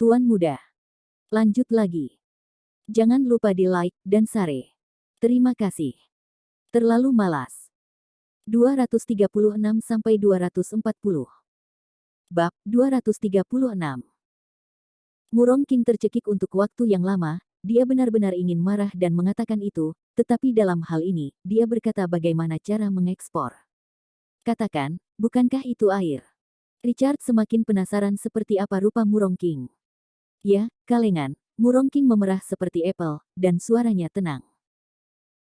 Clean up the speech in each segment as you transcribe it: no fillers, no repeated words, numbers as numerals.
Tuan muda. Lanjut lagi. Jangan lupa di like dan share. Terima kasih. Terlalu malas. 236-240. Bab 236. Murong King tercekik untuk waktu yang lama, dia benar-benar ingin marah dan mengatakan itu, tetapi dalam hal ini, dia berkata bagaimana cara mengekspor. Katakan, bukankah itu air? Richard semakin penasaran seperti apa rupa Murong King. Ya, kalengan, Murong King memerah seperti apel, dan suaranya tenang.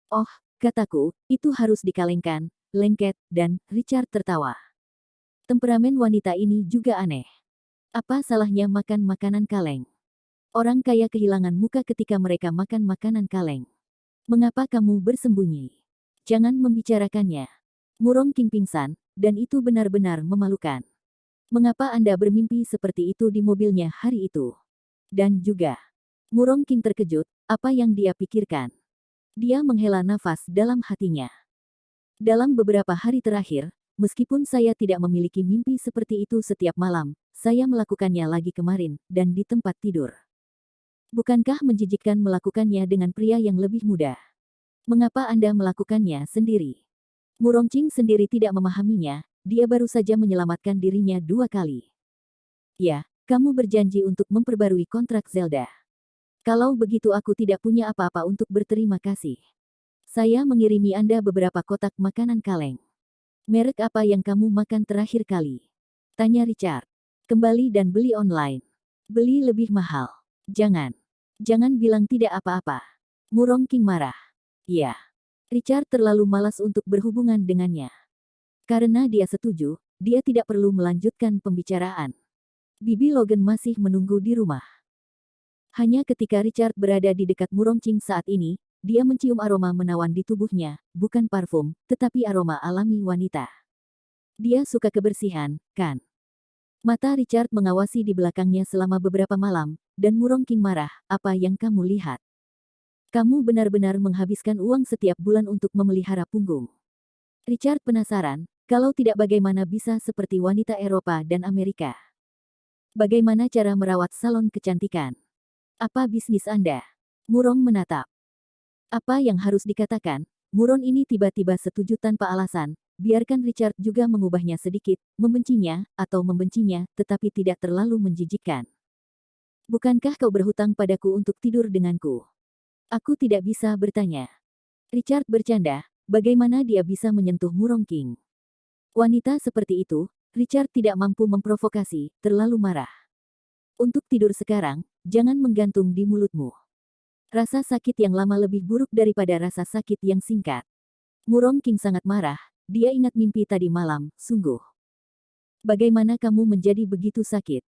Oh, kataku, itu harus dikalengkan, lengket, dan Richard tertawa. Temperamen wanita ini juga aneh. Apa salahnya makan makanan kaleng? Orang kaya kehilangan muka ketika mereka makan makanan kaleng. Mengapa kamu bersembunyi? Jangan membicarakannya. Murong King pingsan, dan itu benar-benar memalukan. Mengapa Anda bermimpi seperti itu di mobilnya hari itu? Dan juga, Murong King terkejut, apa yang dia pikirkan? Dia menghela nafas dalam hatinya. Dalam beberapa hari terakhir, meskipun saya tidak memiliki mimpi seperti itu setiap malam, saya melakukannya lagi kemarin, dan di tempat tidur. Bukankah menjijikkan melakukannya dengan pria yang lebih muda? Mengapa Anda melakukannya sendiri? Murong King sendiri tidak memahaminya, dia baru saja menyelamatkan dirinya 2 kali. Ya, kamu berjanji untuk memperbarui kontrak Zelda. Kalau begitu aku tidak punya apa-apa untuk berterima kasih. Saya mengirimi Anda beberapa kotak makanan kaleng. Merek apa yang kamu makan terakhir kali? Tanya Richard. Kembali dan beli online. Beli lebih mahal. Jangan. Jangan bilang tidak apa-apa. Murong King marah. Ya. Richard terlalu malas untuk berhubungan dengannya. Karena dia setuju, dia tidak perlu melanjutkan pembicaraan. Bibi Logan masih menunggu di rumah. Hanya ketika Richard berada di dekat Murong King saat ini, dia mencium aroma menawan di tubuhnya, bukan parfum, tetapi aroma alami wanita. Dia suka kebersihan, kan? Mata Richard mengawasi di belakangnya selama beberapa malam, dan Murong King marah, apa yang kamu lihat? Kamu benar-benar menghabiskan uang setiap bulan untuk memelihara punggung. Richard penasaran, kalau tidak bagaimana bisa seperti wanita Eropa dan Amerika. Bagaimana cara merawat salon kecantikan? Apa bisnis Anda? Murong menatap. Apa yang harus dikatakan? Murong ini tiba-tiba setuju tanpa alasan, biarkan Richard juga mengubahnya sedikit, membencinya, atau membencinya, tetapi tidak terlalu menjijikkan. Bukankah kau berhutang padaku untuk tidur denganku? Aku tidak bisa bertanya. Richard bercanda, bagaimana dia bisa menyentuh Murong King? Wanita seperti itu, Richard tidak mampu memprovokasi, terlalu marah. Untuk tidur sekarang, jangan menggantung di mulutmu. Rasa sakit yang lama lebih buruk daripada rasa sakit yang singkat. Murong King sangat marah, dia ingat mimpi tadi malam, sungguh. Bagaimana kamu menjadi begitu sakit?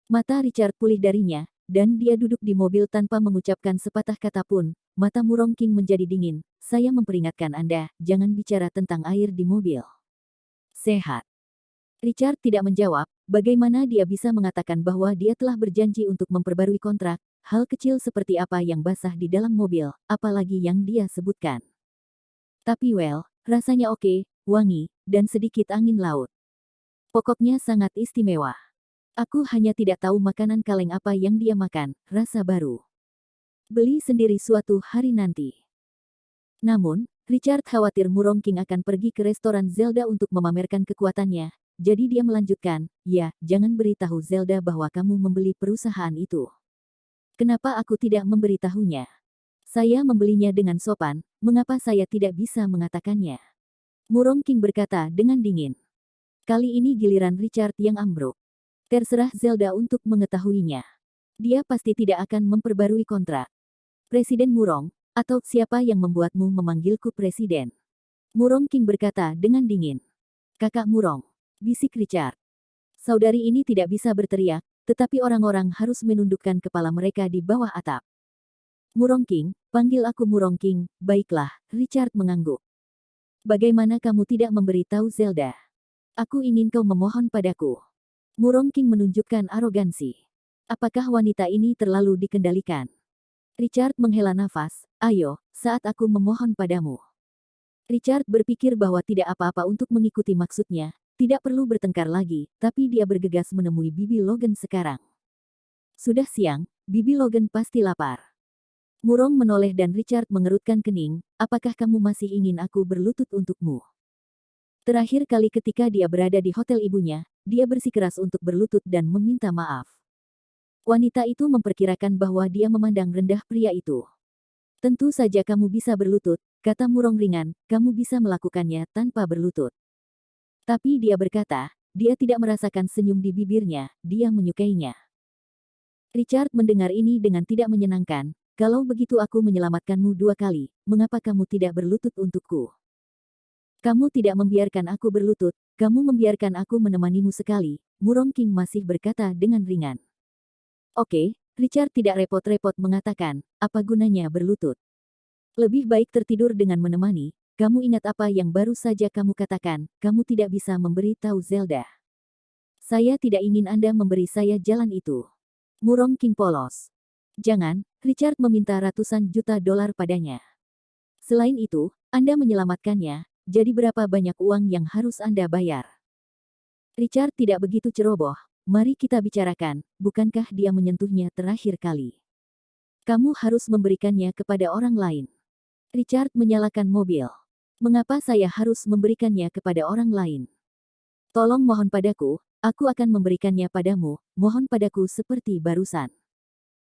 Mata Richard pulih darinya, dan dia duduk di mobil tanpa mengucapkan sepatah kata pun. Mata Murong King menjadi dingin. Saya memperingatkan Anda, jangan bicara tentang air di mobil. Sehat. Richard tidak menjawab, bagaimana dia bisa mengatakan bahwa dia telah berjanji untuk memperbarui kontrak, hal kecil seperti apa yang basah di dalam mobil, apalagi yang dia sebutkan. Tapi rasanya oke, wangi, dan sedikit angin laut. Pokoknya sangat istimewa. Aku hanya tidak tahu makanan kaleng apa yang dia makan, rasa baru. Beli sendiri suatu hari nanti. Namun, Richard khawatir Murong King akan pergi ke restoran Zelda untuk memamerkan kekuatannya, jadi dia melanjutkan, ya, jangan beritahu Zelda bahwa kamu membeli perusahaan itu. Kenapa aku tidak memberitahunya? Saya membelinya dengan sopan, mengapa saya tidak bisa mengatakannya? Murong King berkata dengan dingin. Kali ini giliran Richard yang ambruk. Terserah Zelda untuk mengetahuinya. Dia pasti tidak akan memperbarui kontrak. Presiden Murong, atau siapa yang membuatmu memanggilku presiden? Murong King berkata dengan dingin. Kakak Murong, bisik Richard. Saudari ini tidak bisa berteriak, tetapi orang-orang harus menundukkan kepala mereka di bawah atap. Murong King, panggil aku Murong King, baiklah, Richard mengangguk. Bagaimana kamu tidak memberitahu Zelda? Aku ingin kau memohon padaku. Murong King menunjukkan arogansi. Apakah wanita ini terlalu dikendalikan? Richard menghela nafas, ayo, saat aku memohon padamu. Richard berpikir bahwa tidak apa-apa untuk mengikuti maksudnya, tidak perlu bertengkar lagi, tapi dia bergegas menemui Bibi Logan sekarang. Sudah siang, bibi Logan pasti lapar. Murong menoleh dan Richard mengerutkan kening, apakah kamu masih ingin aku berlutut untukmu? Terakhir kali ketika dia berada di hotel ibunya, dia bersikeras untuk berlutut dan meminta maaf. Wanita itu memperkirakan bahwa dia memandang rendah pria itu. Tentu saja kamu bisa berlutut, kata Murong ringan, kamu bisa melakukannya tanpa berlutut. Tapi dia berkata, dia tidak merasakan senyum di bibirnya, dia menyukainya. Richard mendengar ini dengan tidak menyenangkan, kalau begitu aku menyelamatkanmu 2 kali, mengapa kamu tidak berlutut untukku? Kamu tidak membiarkan aku berlutut, kamu membiarkan aku menemanimu sekali, Murong King masih berkata dengan ringan. Oke, Richard tidak repot-repot mengatakan, apa gunanya berlutut? Lebih baik tertidur dengan menemani, kamu ingat apa yang baru saja kamu katakan, kamu tidak bisa memberi tahu Zelda. Saya tidak ingin Anda memberi saya jalan itu. Murong King polos. Jangan, Richard meminta ratusan juta dolar padanya. Selain itu, Anda menyelamatkannya, jadi berapa banyak uang yang harus Anda bayar? Richard tidak begitu ceroboh, mari kita bicarakan, bukankah dia menyentuhnya terakhir kali? Kamu harus memberikannya kepada orang lain. Richard menyalakan mobil. Mengapa saya harus memberikannya kepada orang lain? Tolong mohon padaku, aku akan memberikannya padamu, mohon padaku seperti barusan.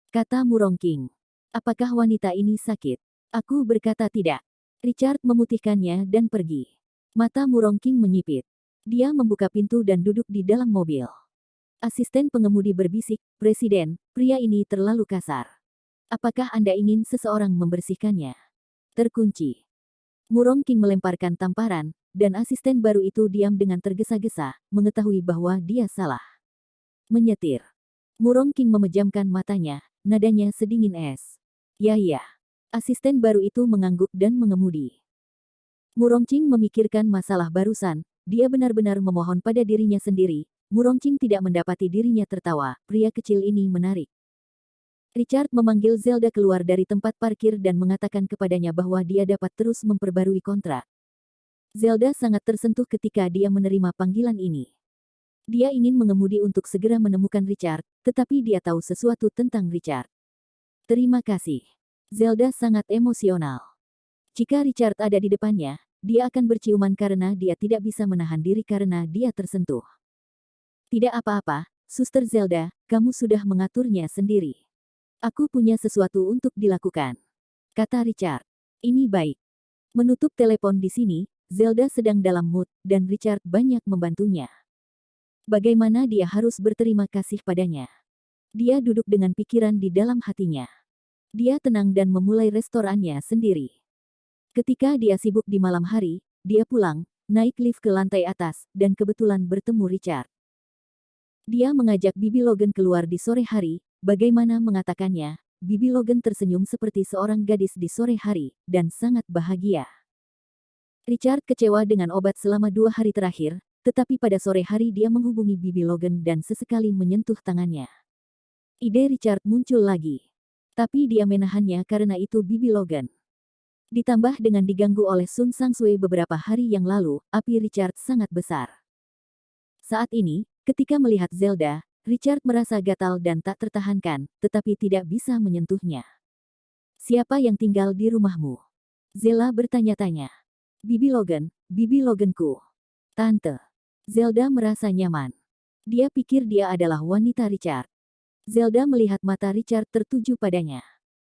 Kata Murong King. Apakah wanita ini sakit? Aku berkata tidak. Richard memutihkannya dan pergi. Mata Murong King menyipit. Dia membuka pintu dan duduk di dalam mobil. Asisten pengemudi berbisik, Presiden, pria ini terlalu kasar. Apakah Anda ingin seseorang membersihkannya? Terkunci. Murong King melemparkan tamparan, dan asisten baru itu diam dengan tergesa-gesa, mengetahui bahwa dia salah. Menyetir. Murong King memejamkan matanya, nadanya sedingin es. Ya. Asisten baru itu mengangguk dan mengemudi. Murong King memikirkan masalah barusan, dia benar-benar memohon pada dirinya sendiri. Murong King tidak mendapati dirinya tertawa, pria kecil ini menarik. Richard memanggil Zelda keluar dari tempat parkir dan mengatakan kepadanya bahwa dia dapat terus memperbarui kontrak. Zelda sangat tersentuh ketika dia menerima panggilan ini. Dia ingin mengemudi untuk segera menemukan Richard, tetapi dia tahu sesuatu tentang Richard. Terima kasih. Zelda sangat emosional. Jika Richard ada di depannya, dia akan berciuman karena dia tidak bisa menahan diri karena dia tersentuh. Tidak apa-apa, Suster Zelda, kamu sudah mengaturnya sendiri. Aku punya sesuatu untuk dilakukan. Kata Richard. Ini baik. Menutup telepon di sini, Zelda sedang dalam mood, dan Richard banyak membantunya. Bagaimana dia harus berterima kasih padanya? Dia duduk dengan pikiran di dalam hatinya. Dia tenang dan memulai restorannya sendiri. Ketika dia sibuk di malam hari, dia pulang, naik lift ke lantai atas, dan kebetulan bertemu Richard. Dia mengajak Bibi Logan keluar di sore hari, bagaimana mengatakannya, Bibi Logan tersenyum seperti seorang gadis di sore hari, dan sangat bahagia. Richard kecewa dengan obat selama 2 hari terakhir, tetapi pada sore hari dia menghubungi Bibi Logan dan sesekali menyentuh tangannya. Ide Richard muncul lagi. Tapi dia menahannya karena itu Bibi Logan. Ditambah dengan diganggu oleh Sun Sangsue beberapa hari yang lalu, api Richard sangat besar. Saat ini, ketika melihat Zelda, Richard merasa gatal dan tak tertahankan, tetapi tidak bisa menyentuhnya. Siapa yang tinggal di rumahmu? Zella bertanya-tanya. Bibi Loganku. Tante. Zelda merasa nyaman. Dia pikir dia adalah wanita Richard. Zelda melihat mata Richard tertuju padanya.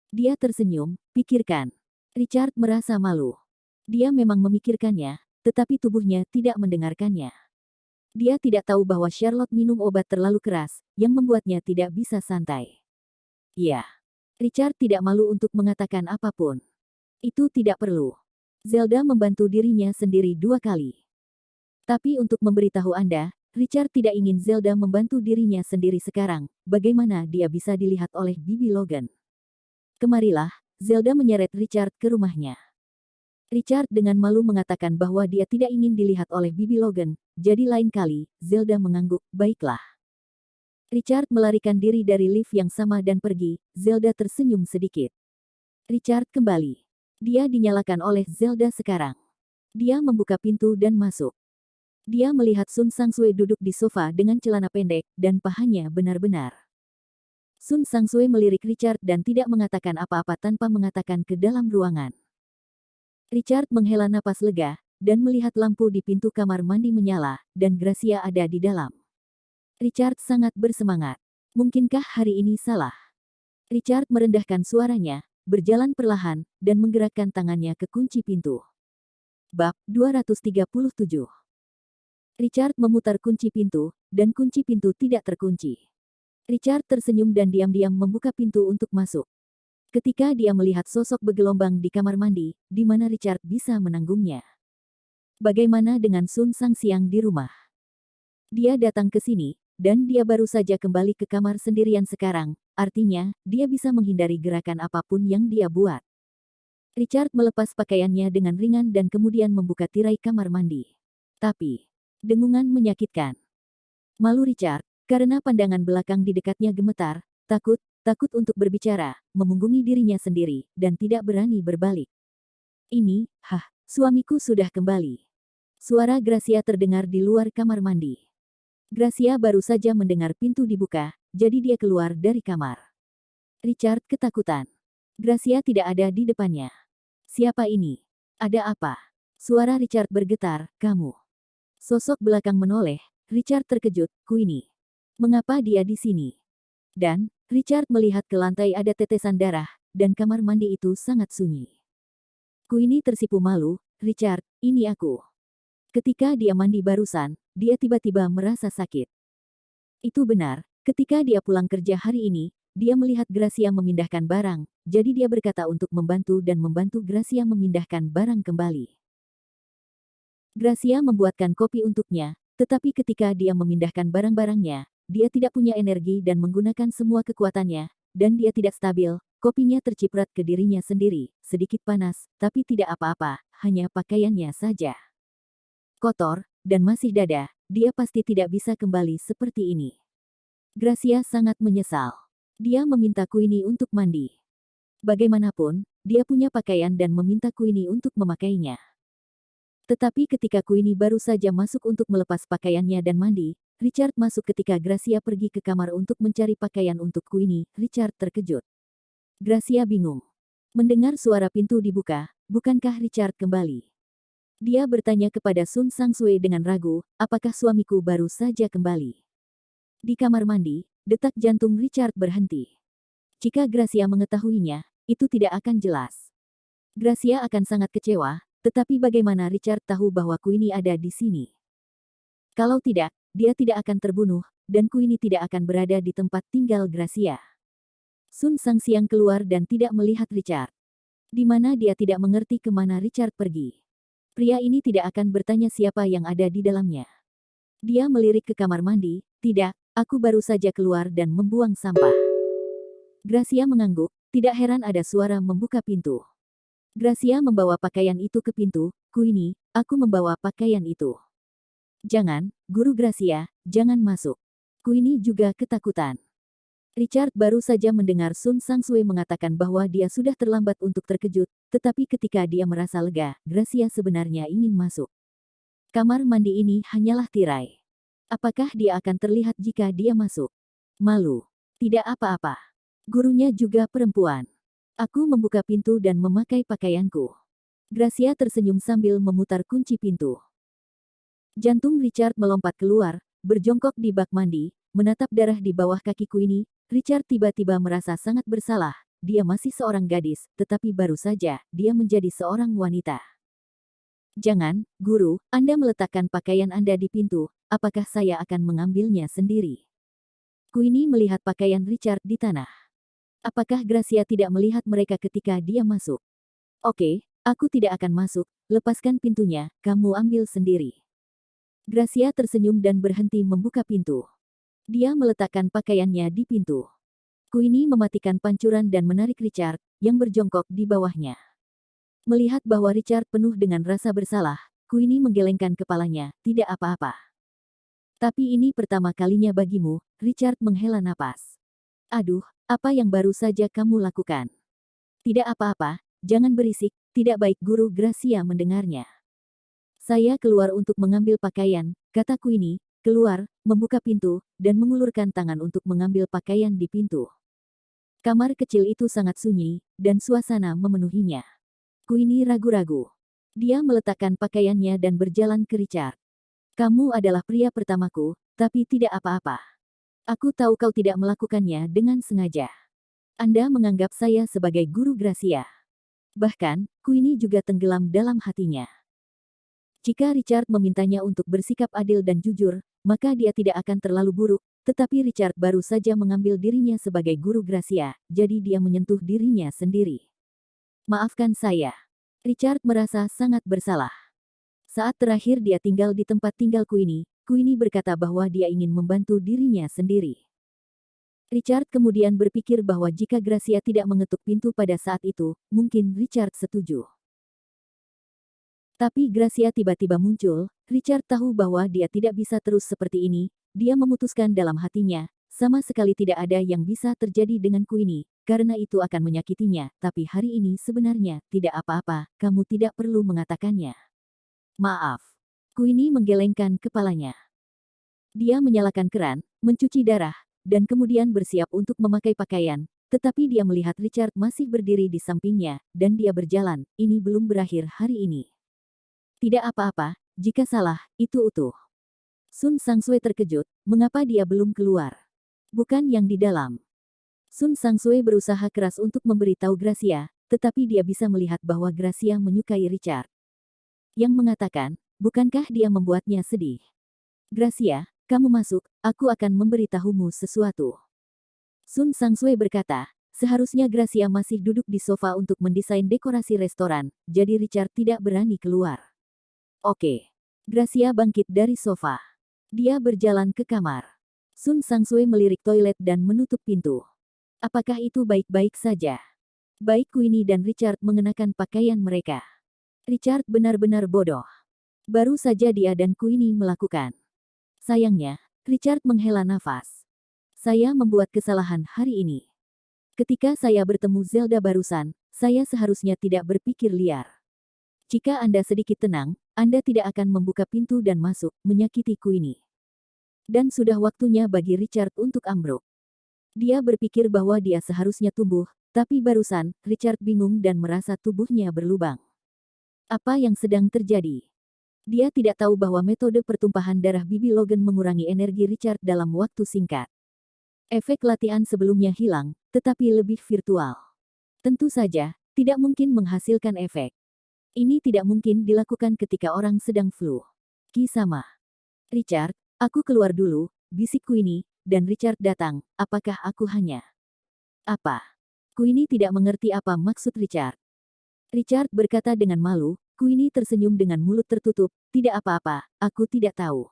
Dia tersenyum, pikirkan. Richard merasa malu. Dia memang memikirkannya, tetapi tubuhnya tidak mendengarkannya. Dia tidak tahu bahwa Charlotte minum obat terlalu keras, yang membuatnya tidak bisa santai. Ya. Richard tidak malu untuk mengatakan apapun. Itu tidak perlu. Zelda membantu dirinya sendiri 2 kali. Tapi untuk memberitahu Anda, Richard tidak ingin Zelda membantu dirinya sendiri sekarang, bagaimana dia bisa dilihat oleh Bibi Logan. Kemarilah, Zelda menyeret Richard ke rumahnya. Richard dengan malu mengatakan bahwa dia tidak ingin dilihat oleh Bibi Logan, jadi lain kali, Zelda mengangguk, baiklah. Richard melarikan diri dari lift yang sama dan pergi, Zelda tersenyum sedikit. Richard kembali. Dia dinyalakan oleh Zelda sekarang. Dia membuka pintu dan masuk. Dia melihat Sun Sangsue duduk di sofa dengan celana pendek, dan pahanya benar-benar Sun Sangsue melirik Richard dan tidak mengatakan apa-apa tanpa mengatakan ke dalam ruangan. Richard menghela napas lega, dan melihat lampu di pintu kamar mandi menyala, dan Gracia ada di dalam. Richard sangat bersemangat. Mungkinkah hari ini salah? Richard merendahkan suaranya, berjalan perlahan, dan menggerakkan tangannya ke kunci pintu. Bab 237. Richard memutar kunci pintu, dan kunci pintu tidak terkunci. Richard tersenyum dan diam-diam membuka pintu untuk masuk. Ketika dia melihat sosok bergelombang di kamar mandi, di mana Richard bisa menanggungnya. Bagaimana dengan Sun Sangxiang di rumah? Dia datang ke sini, dan dia baru saja kembali ke kamar sendirian sekarang, artinya, dia bisa menghindari gerakan apapun yang dia buat. Richard melepas pakaiannya dengan ringan dan kemudian membuka tirai kamar mandi. Tapi, dengungan menyakitkan. Malu Richard, karena pandangan belakang di dekatnya gemetar, takut untuk berbicara, memunggungi dirinya sendiri, dan tidak berani berbalik. Ini, suamiku sudah kembali. Suara Gracia terdengar di luar kamar mandi. Gracia baru saja mendengar pintu dibuka, jadi dia keluar dari kamar. Richard ketakutan. Gracia tidak ada di depannya. Siapa ini? Ada apa? Suara Richard bergetar, kamu. Sosok belakang menoleh, Richard terkejut, Queenie. Mengapa dia di sini? Dan, Richard melihat ke lantai ada tetesan darah, dan kamar mandi itu sangat sunyi. Queenie tersipu malu, Richard, ini aku. Ketika dia mandi barusan, dia tiba-tiba merasa sakit. Itu benar, ketika dia pulang kerja hari ini, dia melihat Gracia memindahkan barang, jadi dia berkata untuk membantu dan membantu Gracia memindahkan barang kembali. Gracia membuatkan kopi untuknya, tetapi ketika dia memindahkan barang-barangnya, dia tidak punya energi dan menggunakan semua kekuatannya, dan dia tidak stabil, kopinya terciprat ke dirinya sendiri, sedikit panas, tapi tidak apa-apa, hanya pakaiannya saja. Kotor, dan masih dada, dia pasti tidak bisa kembali seperti ini. Gracia sangat menyesal. Dia meminta Queenie untuk mandi. Bagaimanapun, dia punya pakaian dan meminta Queenie untuk memakainya. Tetapi ketika Queenie baru saja masuk untuk melepas pakaiannya dan mandi, Richard masuk ketika Gracia pergi ke kamar untuk mencari pakaian untuk Queenie. Richard terkejut. Gracia bingung. Mendengar suara pintu dibuka, bukankah Richard kembali? Dia bertanya kepada Sun Sangsue dengan ragu, apakah suamiku baru saja kembali? Di kamar mandi, detak jantung Richard berhenti. Jika Gracia mengetahuinya, itu tidak akan jelas. Gracia akan sangat kecewa, tetapi bagaimana Richard tahu bahwa Queenie ada di sini? Kalau tidak, dia tidak akan terbunuh, dan Queenie tidak akan berada di tempat tinggal Gracia. Sun Sangxiang keluar dan tidak melihat Richard. Di mana dia tidak mengerti kemana Richard pergi. Pria ini tidak akan bertanya siapa yang ada di dalamnya. Dia melirik ke kamar mandi, tidak, aku baru saja keluar dan membuang sampah. Gracia mengangguk, tidak heran ada suara membuka pintu. Gracia membawa pakaian itu ke pintu, Queenie, aku membawa pakaian itu. Jangan, Guru Gracia, jangan masuk. Queenie juga ketakutan. Richard baru saja mendengar Sun Sangsue mengatakan bahwa dia sudah terlambat untuk terkejut, tetapi ketika dia merasa lega, Gracia sebenarnya ingin masuk. Kamar mandi ini hanyalah tirai. Apakah dia akan terlihat jika dia masuk? Malu. Tidak apa-apa. Gurunya juga perempuan. Aku membuka pintu dan memakai pakaianku. Gracia tersenyum sambil memutar kunci pintu. Jantung Richard melompat keluar, berjongkok di bak mandi, menatap darah di bawah kaki Queenie. Richard tiba-tiba merasa sangat bersalah. Dia masih seorang gadis, tetapi baru saja dia menjadi seorang wanita. Jangan, Guru, Anda meletakkan pakaian Anda di pintu, apakah saya akan mengambilnya sendiri? Queenie melihat pakaian Richard di tanah. Apakah Gracia tidak melihat mereka ketika dia masuk? Oke, aku tidak akan masuk, lepaskan pintunya, kamu ambil sendiri. Gracia tersenyum dan berhenti membuka pintu. Dia meletakkan pakaiannya di pintu. Queenie mematikan pancuran dan menarik Richard, yang berjongkok di bawahnya. Melihat bahwa Richard penuh dengan rasa bersalah, Queenie menggelengkan kepalanya, tidak apa-apa. Tapi ini pertama kalinya bagimu, Richard menghela napas. Aduh, apa yang baru saja kamu lakukan? Tidak apa-apa, jangan berisik, tidak baik Guru Gracia mendengarnya. Saya keluar untuk mengambil pakaian, kata Queenie, keluar, membuka pintu, dan mengulurkan tangan untuk mengambil pakaian di pintu. Kamar kecil itu sangat sunyi, dan suasana memenuhinya. Queenie ragu-ragu. Dia meletakkan pakaiannya dan berjalan ke Richard. Kamu adalah pria pertamaku, tapi tidak apa-apa. Aku tahu kau tidak melakukannya dengan sengaja. Anda menganggap saya sebagai guru Gracia. Bahkan, Queenie juga tenggelam dalam hatinya. Jika Richard memintanya untuk bersikap adil dan jujur, maka dia tidak akan terlalu buruk, tetapi Richard baru saja mengambil dirinya sebagai guru Gracia, jadi dia menyentuh dirinya sendiri. Maafkan saya. Richard merasa sangat bersalah. Saat terakhir dia tinggal di tempat tinggal Queenie, Queenie berkata bahwa dia ingin membantu dirinya sendiri. Richard kemudian berpikir bahwa jika Gracia tidak mengetuk pintu pada saat itu, mungkin Richard setuju. Tapi Gracia tiba-tiba muncul. Richard tahu bahwa dia tidak bisa terus seperti ini. Dia memutuskan dalam hatinya, sama sekali tidak ada yang bisa terjadi dengan Queenie, karena itu akan menyakitinya, tapi hari ini sebenarnya tidak apa-apa, kamu tidak perlu mengatakannya. Maaf. Queenie menggelengkan kepalanya. Dia menyalakan keran, mencuci darah, dan kemudian bersiap untuk memakai pakaian, tetapi dia melihat Richard masih berdiri di sampingnya, dan dia berjalan, ini belum berakhir hari ini. Tidak apa-apa, jika salah, itu utuh. Sun Sangsue terkejut, mengapa dia belum keluar? Bukan yang di dalam. Sun Sangsue berusaha keras untuk memberitahu Gracia, tetapi dia bisa melihat bahwa Gracia menyukai Richard. Yang mengatakan, bukankah dia membuatnya sedih? Gracia, kamu masuk, aku akan memberitahumu sesuatu. Sun Sangsue berkata, seharusnya Gracia masih duduk di sofa untuk mendesain dekorasi restoran, jadi Richard tidak berani keluar. Oke. Gracia bangkit dari sofa. Dia berjalan ke kamar. Sun Sangsue melirik toilet dan menutup pintu. Apakah itu baik-baik saja? Baik Queenie dan Richard mengenakan pakaian mereka. Richard benar-benar bodoh. Baru saja dia dan Queenie melakukan. Sayangnya, Richard menghela nafas. Saya membuat kesalahan hari ini. Ketika saya bertemu Zelda barusan, saya seharusnya tidak berpikir liar. Jika Anda sedikit tenang, Anda tidak akan membuka pintu dan masuk, menyakiti Queenie. Dan sudah waktunya bagi Richard untuk ambruk. Dia berpikir bahwa dia seharusnya tumbuh, tapi barusan, Richard bingung dan merasa tubuhnya berlubang. Apa yang sedang terjadi? Dia tidak tahu bahwa metode pertumpahan darah Bibi Logan mengurangi energi Richard dalam waktu singkat. Efek latihan sebelumnya hilang, tetapi lebih virtual. Tentu saja, tidak mungkin menghasilkan efek. Ini tidak mungkin dilakukan ketika orang sedang flu. Kisama. Richard, aku keluar dulu, bisik Queenie, dan Richard datang, apakah aku hanya... Apa? Queenie tidak mengerti apa maksud Richard. Richard berkata dengan malu, Queenie tersenyum dengan mulut tertutup, tidak apa-apa, aku tidak tahu.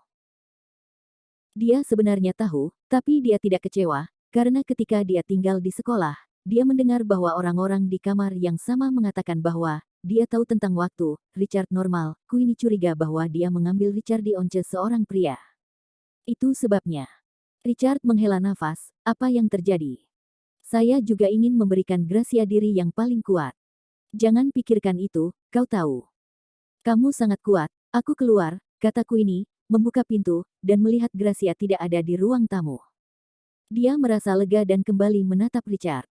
Dia sebenarnya tahu, tapi dia tidak kecewa, karena ketika dia tinggal di sekolah, dia mendengar bahwa orang-orang di kamar yang sama mengatakan bahwa, dia tahu tentang waktu, Richard normal, Queenie curiga bahwa dia mengambil Richard di once seorang pria. Itu sebabnya. Richard menghela nafas, apa yang terjadi? Saya juga ingin memberikan Gracia diri yang paling kuat. Jangan pikirkan itu, kau tahu. Kamu sangat kuat, aku keluar, kata Queenie, membuka pintu, dan melihat Gracia tidak ada di ruang tamu. Dia merasa lega dan kembali menatap Richard.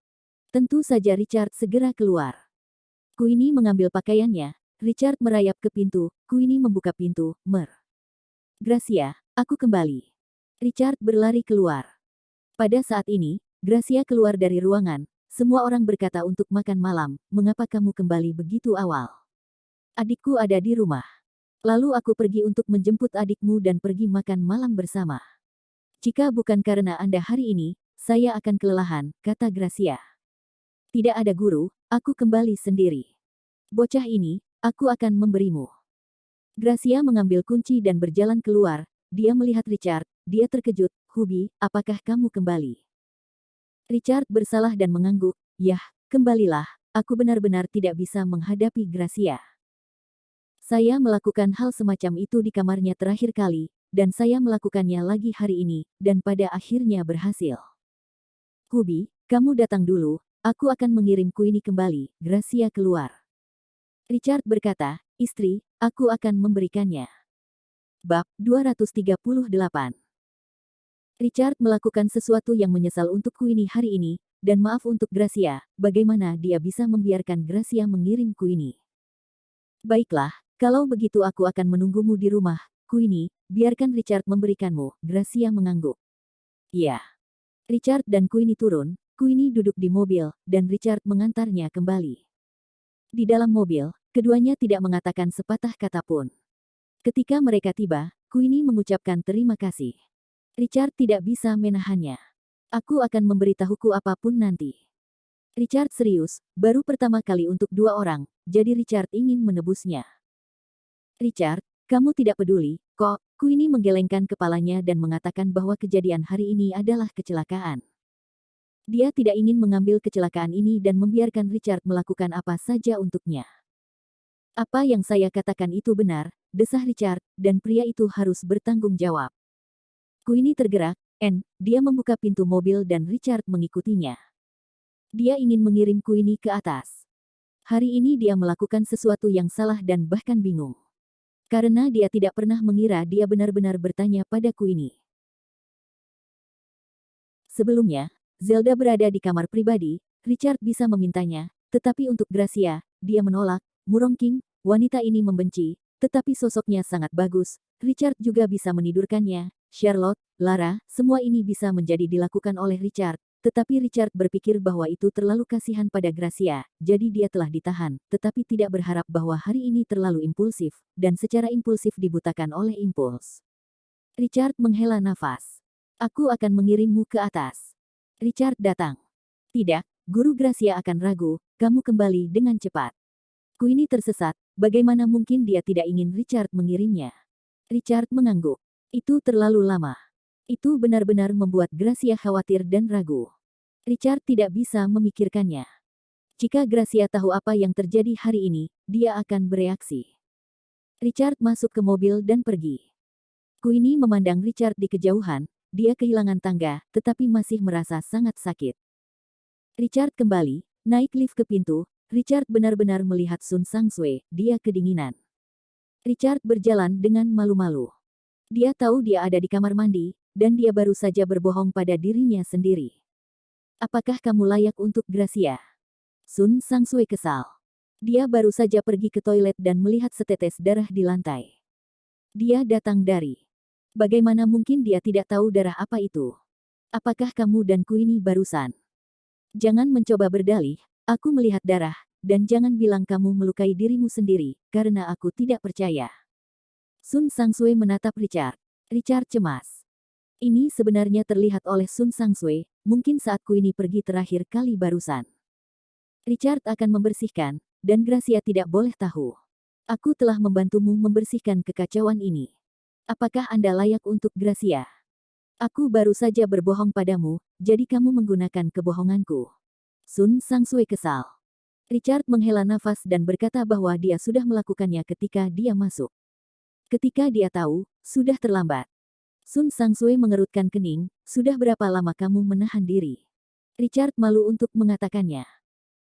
Tentu saja Richard segera keluar. Queenie mengambil pakaiannya, Richard merayap ke pintu, Queenie membuka pintu, Gracia, aku kembali. Richard berlari keluar. Pada saat ini, Gracia keluar dari ruangan, semua orang berkata untuk makan malam, mengapa kamu kembali begitu awal? Adikku ada di rumah. Lalu aku pergi untuk menjemput adikmu dan pergi makan malam bersama. Jika bukan karena Anda hari ini, saya akan kelelahan, kata Gracia. Tidak ada guru, aku kembali sendiri. Bocah ini, aku akan memberimu. Gracia mengambil kunci dan berjalan keluar, dia melihat Richard, dia terkejut, Hubi, apakah kamu kembali? Richard bersalah dan mengangguk, yah, kembalilah, aku benar-benar tidak bisa menghadapi Gracia. Saya melakukan hal semacam itu di kamarnya terakhir kali, dan saya melakukannya lagi hari ini, dan pada akhirnya berhasil. Hubi, kamu datang dulu, aku akan mengirim Queenie kembali, Gracia keluar. Richard berkata, istri, aku akan memberikannya. Bab 238. Richard melakukan sesuatu yang menyesal untuk Queenie hari ini, dan maaf untuk Gracia, bagaimana dia bisa membiarkan Gracia mengirim Queenie. Baiklah, kalau begitu aku akan menunggumu di rumah, Queenie, biarkan Richard memberikanmu, Gracia mengangguk. Iya. Richard dan Queenie turun, Queenie duduk di mobil, dan Richard mengantarnya kembali. Di dalam mobil, keduanya tidak mengatakan sepatah kata pun. Ketika mereka tiba, Queenie mengucapkan terima kasih. Richard tidak bisa menahannya. Aku akan memberitahuku apapun nanti. Richard serius, baru pertama kali untuk dua orang, jadi Richard ingin menebusnya. Richard, kamu tidak peduli, kok? Queenie menggelengkan kepalanya dan mengatakan bahwa kejadian hari ini adalah kecelakaan. Dia tidak ingin mengambil kecelakaan ini dan membiarkan Richard melakukan apa saja untuknya. Apa yang saya katakan itu benar, desah Richard, dan pria itu harus bertanggung jawab. Queenie tergerak, dia membuka pintu mobil dan Richard mengikutinya. Dia ingin mengirim Queenie ke atas. Hari ini dia melakukan sesuatu yang salah dan bahkan bingung. Karena dia tidak pernah mengira dia benar-benar bertanya pada Queenie. Sebelumnya, Zelda berada di kamar pribadi, Richard bisa memintanya, tetapi untuk Gracia, dia menolak. Murong King, wanita ini membenci, tetapi sosoknya sangat bagus. Richard juga bisa menidurkannya. Charlotte, Lara, semua ini bisa menjadi dilakukan oleh Richard, tetapi Richard berpikir bahwa itu terlalu kasihan pada Gracia, jadi dia telah ditahan, tetapi tidak berharap bahwa hari ini terlalu impulsif, dan secara impulsif dibutakan oleh impuls. Richard menghela nafas. Aku akan mengirimmu ke atas. Richard datang. Tidak, Guru Gracia akan ragu, kamu kembali dengan cepat. Queenie tersesat, bagaimana mungkin dia tidak ingin Richard mengirimnya? Richard mengangguk. Itu terlalu lama. Itu benar-benar membuat Gracia khawatir dan ragu. Richard tidak bisa memikirkannya. Jika Gracia tahu apa yang terjadi hari ini, dia akan bereaksi. Richard masuk ke mobil dan pergi. Queenie memandang Richard di kejauhan, dia kehilangan tangga, tetapi masih merasa sangat sakit. Richard kembali, naik lift ke pintu, Richard benar-benar melihat Sun Sangsue, dia kedinginan. Richard berjalan dengan malu-malu. Dia tahu dia ada di kamar mandi, dan dia baru saja berbohong pada dirinya sendiri. Apakah kamu layak untuk Gracia? Sun Sangsue kesal. Dia baru saja pergi ke toilet dan melihat setetes darah di lantai. Dia datang dari. Bagaimana mungkin dia tidak tahu darah apa itu? Apakah kamu dan Queenie barusan? Jangan mencoba berdalih, aku melihat darah, dan jangan bilang kamu melukai dirimu sendiri, karena aku tidak percaya. Sun Sangsue menatap Richard. Richard cemas. Ini sebenarnya terlihat oleh Sun Sangsue, mungkin saat Queenie pergi terakhir kali barusan. Richard akan membersihkan, dan Gracia tidak boleh tahu. Aku telah membantumu membersihkan kekacauan ini. Apakah Anda layak untuk Gracia? Aku baru saja berbohong padamu, jadi kamu menggunakan kebohonganku. Sun Sangsue kesal. Richard menghela nafas dan berkata bahwa dia sudah melakukannya ketika dia masuk. Ketika dia tahu, sudah terlambat. Sun Sangsue mengerutkan kening, sudah berapa lama kamu menahan diri? Richard malu untuk mengatakannya.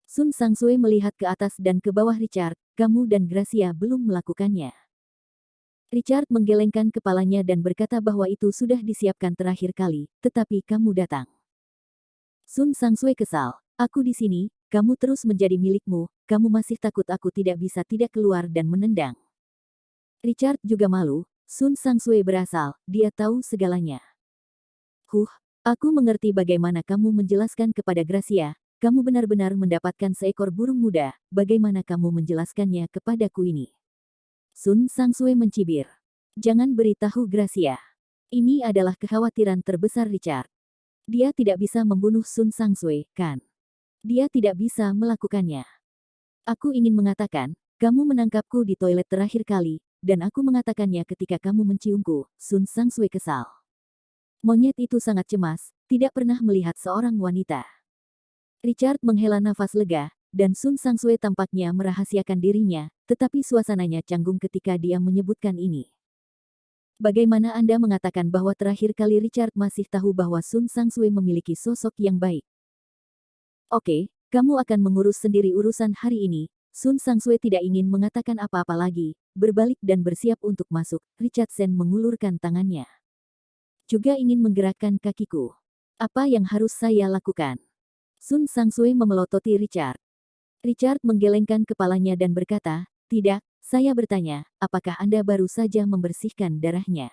Sun Sangsue melihat ke atas dan ke bawah Richard, kamu dan Gracia belum melakukannya. Richard menggelengkan kepalanya dan berkata bahwa itu sudah disiapkan terakhir kali, tetapi kamu datang. Sun Sangsue kesal, aku di sini, kamu terus menjadi milikmu, kamu masih takut aku tidak bisa tidak keluar dan menendang. Richard juga malu, Sun Sangsue berasal, dia tahu segalanya. Aku mengerti bagaimana kamu menjelaskan kepada Gracia, kamu benar-benar mendapatkan seekor burung muda, bagaimana kamu menjelaskannya kepada Queenie. Sun Sangsue mencibir. Jangan beritahu Gracia. Ini adalah kekhawatiran terbesar Richard. Dia tidak bisa membunuh Sun Sangsue, kan? Dia tidak bisa melakukannya. Aku ingin mengatakan, kamu menangkapku di toilet terakhir kali, dan aku mengatakannya ketika kamu menciumku, Sun Sangsue kesal. Monyet itu sangat cemas, tidak pernah melihat seorang wanita. Richard menghela nafas lega, dan Sun Sangsue tampaknya merahasiakan dirinya, tetapi suasananya canggung ketika dia menyebutkan ini. Bagaimana Anda mengatakan bahwa terakhir kali Richard masih tahu bahwa Sun Sangsue memiliki sosok yang baik? Oke, kamu akan mengurus sendiri urusan hari ini. Sun Sangsue tidak ingin mengatakan apa-apa lagi, berbalik dan bersiap untuk masuk. Richardson mengulurkan tangannya. Juga ingin menggerakkan kakiku. Apa yang harus saya lakukan? Sun Sangsue memelototi Richard. Richard menggelengkan kepalanya dan berkata, "Tidak, saya bertanya, apakah Anda baru saja membersihkan darahnya?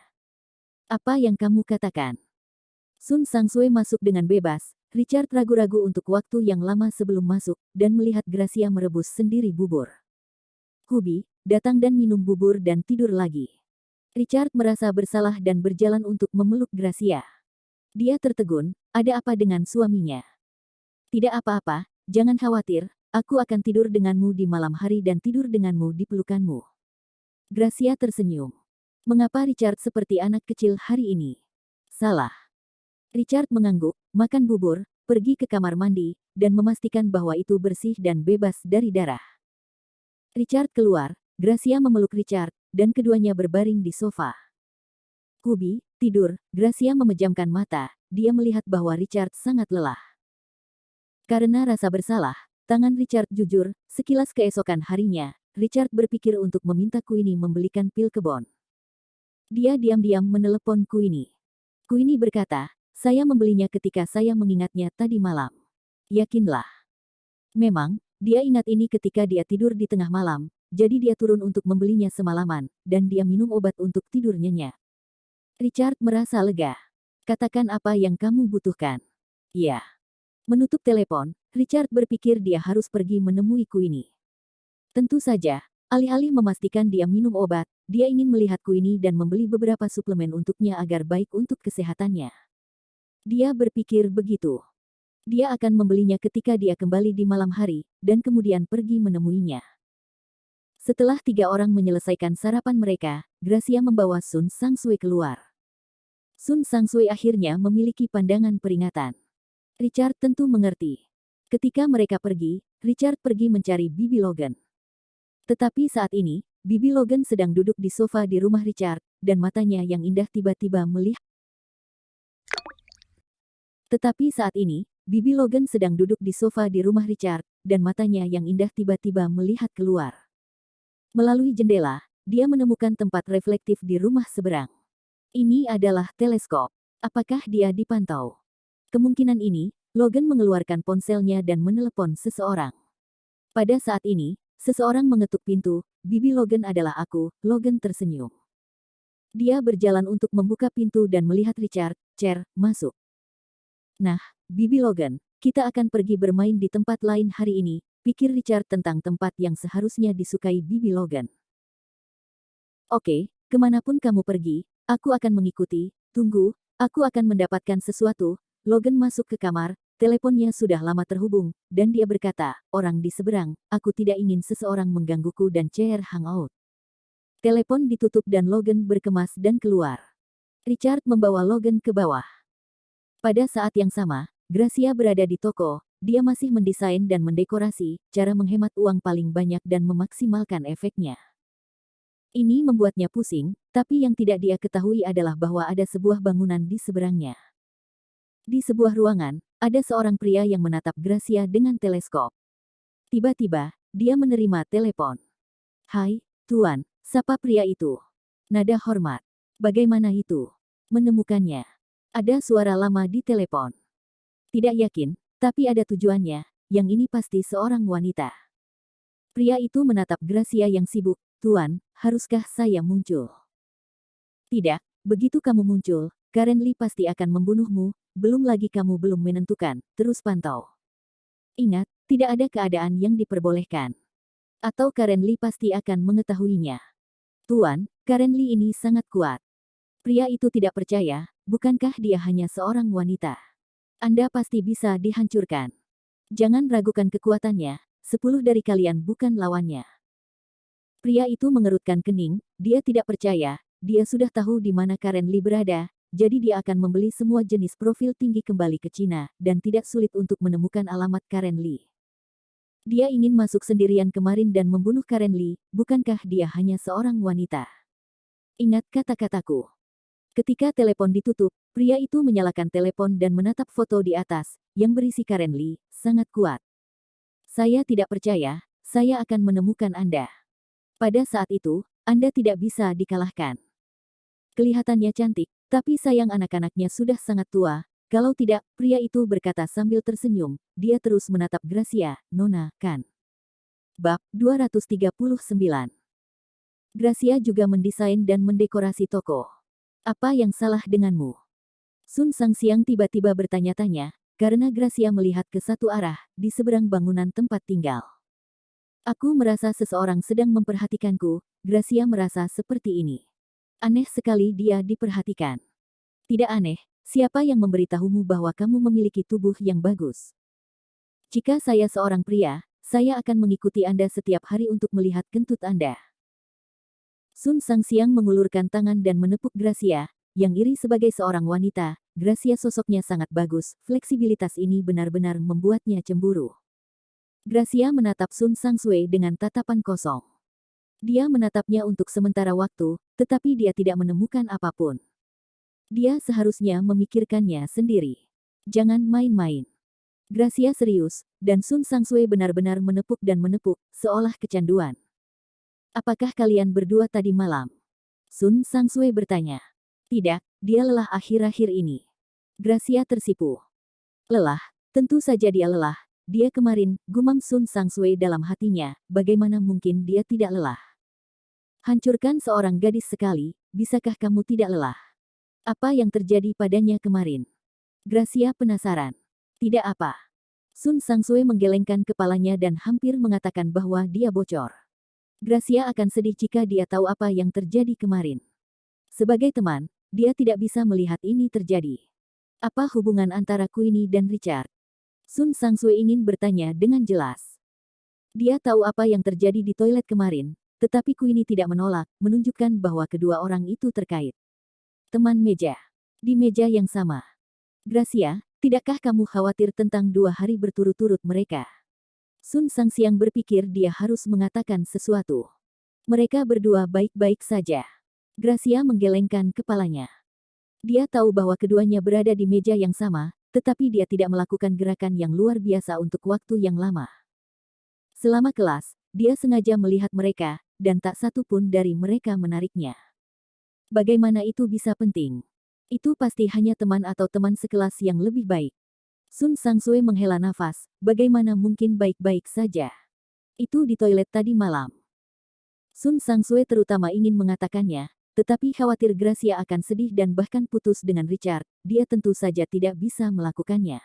Apa yang kamu katakan?" Sun Sangsue masuk dengan bebas. Richard ragu-ragu untuk waktu yang lama sebelum masuk, dan melihat Gracia merebus sendiri bubur. "Hubi, datang dan minum bubur dan tidur lagi." Richard merasa bersalah dan berjalan untuk memeluk Gracia. Dia tertegun, ada apa dengan suaminya? "Tidak apa-apa, jangan khawatir, aku akan tidur denganmu di malam hari dan tidur denganmu di pelukanmu." Gracia tersenyum. Mengapa Richard seperti anak kecil hari ini? Salah. Richard mengangguk, makan bubur, pergi ke kamar mandi, dan memastikan bahwa itu bersih dan bebas dari darah. Richard keluar, Gracia memeluk Richard, dan keduanya berbaring di sofa. "Hubi, tidur." Gracia memejamkan mata, dia melihat bahwa Richard sangat lelah. Karena rasa bersalah, tangan Richard jujur. Sekilas keesokan harinya, Richard berpikir untuk meminta Queenie membelikan pil kebon. Dia diam-diam menelepon Queenie. Queenie berkata, "Saya membelinya ketika saya mengingatnya tadi malam." Yakinlah. Memang, dia ingat ini ketika dia tidur di tengah malam, jadi dia turun untuk membelinya semalaman, dan dia minum obat untuk tidur nyenyak. Richard merasa lega. "Katakan apa yang kamu butuhkan." "Ya." Menutup telepon, Richard berpikir dia harus pergi menemui Queenie. Tentu saja, alih-alih memastikan dia minum obat, dia ingin melihat Queenie dan membeli beberapa suplemen untuknya agar baik untuk kesehatannya. Dia berpikir begitu. Dia akan membelinya ketika dia kembali di malam hari, dan kemudian pergi menemuinya. Setelah 3 orang menyelesaikan sarapan mereka, Gracia membawa Sun Sangsue keluar. Sun Sangsue akhirnya memiliki pandangan peringatan. Richard tentu mengerti. Ketika mereka pergi, Richard pergi mencari Bibi Logan. Tetapi saat ini, Bibi Logan sedang duduk di sofa di rumah Richard, dan matanya yang indah tiba-tiba melihat. Tetapi saat ini, Bibi Logan sedang duduk di sofa di rumah Richard, dan matanya yang indah tiba-tiba melihat keluar. Melalui jendela, dia menemukan tempat reflektif di rumah seberang. Ini adalah teleskop. Apakah dia dipantau? Kemungkinan ini, Logan mengeluarkan ponselnya dan menelepon seseorang. Pada saat ini, seseorang mengetuk pintu. "Bibi Logan adalah aku." Logan tersenyum. Dia berjalan untuk membuka pintu dan melihat Richard. Masuk." "Nah, Bibi Logan, kita akan pergi bermain di tempat lain hari ini," pikir Richard tentang tempat yang seharusnya disukai Bibi Logan. "Oke, kemanapun kamu pergi, aku akan mengikuti. Tunggu, aku akan mendapatkan sesuatu." Logan masuk ke kamar, teleponnya sudah lama terhubung, dan dia berkata, "Orang di seberang, aku tidak ingin seseorang menggangguku dan hangout." Telepon ditutup dan Logan berkemas dan keluar. Richard membawa Logan ke bawah. Pada saat yang sama, Gracia berada di toko. Dia masih mendesain dan mendekorasi, cara menghemat uang paling banyak dan memaksimalkan efeknya. Ini membuatnya pusing, tapi yang tidak dia ketahui adalah bahwa ada sebuah bangunan di seberangnya. Di sebuah ruangan, ada seorang pria yang menatap Gracia dengan teleskop. Tiba-tiba, dia menerima telepon. "Hai, Tuan," sapa pria itu. Nada hormat. "Bagaimana itu? Menemukannya?" Ada suara lama di telepon. "Tidak yakin, tapi ada tujuannya. Yang ini pasti seorang wanita." Pria itu menatap Gracia yang sibuk. "Tuan, haruskah saya muncul?" "Tidak, begitu kamu muncul, Karen Lee pasti akan membunuhmu. Belum lagi kamu belum menentukan, terus pantau. Ingat, tidak ada keadaan yang diperbolehkan. Atau Karen Lee pasti akan mengetahuinya." "Tuan, Karen Lee ini sangat kuat." Pria itu tidak percaya, bukankah dia hanya seorang wanita? "Anda pasti bisa dihancurkan. Jangan ragukan kekuatannya, 10 dari kalian bukan lawannya." Pria itu mengerutkan kening, dia tidak percaya, dia sudah tahu di mana Karen Lee berada. Jadi dia akan membeli semua jenis profil tinggi kembali ke Cina, dan tidak sulit untuk menemukan alamat Karen Lee. Dia ingin masuk sendirian kemarin dan membunuh Karen Lee, bukankah dia hanya seorang wanita? Ingat kata-kataku. Ketika telepon ditutup, pria itu menyalakan telepon dan menatap foto di atas, yang berisi Karen Lee, sangat kuat. "Saya tidak percaya, saya akan menemukan Anda. Pada saat itu, Anda tidak bisa dikalahkan. Kelihatannya cantik, tapi sayang anak-anaknya sudah sangat tua." Kalau tidak, pria itu berkata sambil tersenyum, dia terus menatap Gracia, Nona, kan? Bab 239. Gracia juga mendesain dan mendekorasi toko. Apa yang salah denganmu? Sun Sangxiang tiba-tiba bertanya-tanya, karena Gracia melihat ke satu arah, di seberang bangunan tempat tinggal. Aku merasa seseorang sedang memperhatikanku, Gracia merasa seperti ini. Aneh sekali dia diperhatikan. Tidak aneh, siapa yang memberitahumu bahwa kamu memiliki tubuh yang bagus? Jika saya seorang pria, saya akan mengikuti Anda setiap hari untuk melihat kentut Anda. Sun Sangxiang mengulurkan tangan dan menepuk Gracia, yang iri sebagai seorang wanita. Gracia sosoknya sangat bagus, fleksibilitas ini benar-benar membuatnya cemburu. Gracia menatap Sun Sangsue dengan tatapan kosong. Dia menatapnya untuk sementara waktu, tetapi dia tidak menemukan apapun. Dia seharusnya memikirkannya sendiri. Jangan main-main. Gracia serius, dan Sun Sangsue benar-benar menepuk dan menepuk, seolah kecanduan. Apakah kalian berdua tadi malam? Sun Sangsue bertanya. Tidak, dia lelah akhir-akhir ini. Gracia tersipu. Lelah, tentu saja dia lelah. Dia kemarin, gumam Sun Sangsue dalam hatinya, bagaimana mungkin dia tidak lelah? Hancurkan seorang gadis sekali, bisakah kamu tidak lelah? Apa yang terjadi padanya kemarin? Gracia penasaran. Tidak apa. Sun Sangsue menggelengkan kepalanya dan hampir mengatakan bahwa dia bocor. Gracia akan sedih jika dia tahu apa yang terjadi kemarin. Sebagai teman, dia tidak bisa melihat ini terjadi. Apa hubungan antara Queenie dan Richard? Sun Sangsue ingin bertanya dengan jelas. Dia tahu apa yang terjadi di toilet kemarin, tetapi Queenie tidak menolak, menunjukkan bahwa kedua orang itu terkait. Teman meja. Di meja yang sama. Gracia, tidakkah kamu khawatir tentang 2 hari berturut-turut mereka? Sun Sangxiang berpikir dia harus mengatakan sesuatu. Mereka berdua baik-baik saja. Gracia menggelengkan kepalanya. Dia tahu bahwa keduanya berada di meja yang sama, tetapi dia tidak melakukan gerakan yang luar biasa untuk waktu yang lama. Selama kelas, dia sengaja melihat mereka, dan tak satu pun dari mereka menariknya. Bagaimana itu bisa penting? Itu pasti hanya teman atau teman sekelas yang lebih baik. Sun Sangsue menghela nafas, bagaimana mungkin baik-baik saja? Itu di toilet tadi malam. Sun Sangsue terutama ingin mengatakannya, tetapi khawatir Gracia akan sedih dan bahkan putus dengan Richard, dia tentu saja tidak bisa melakukannya.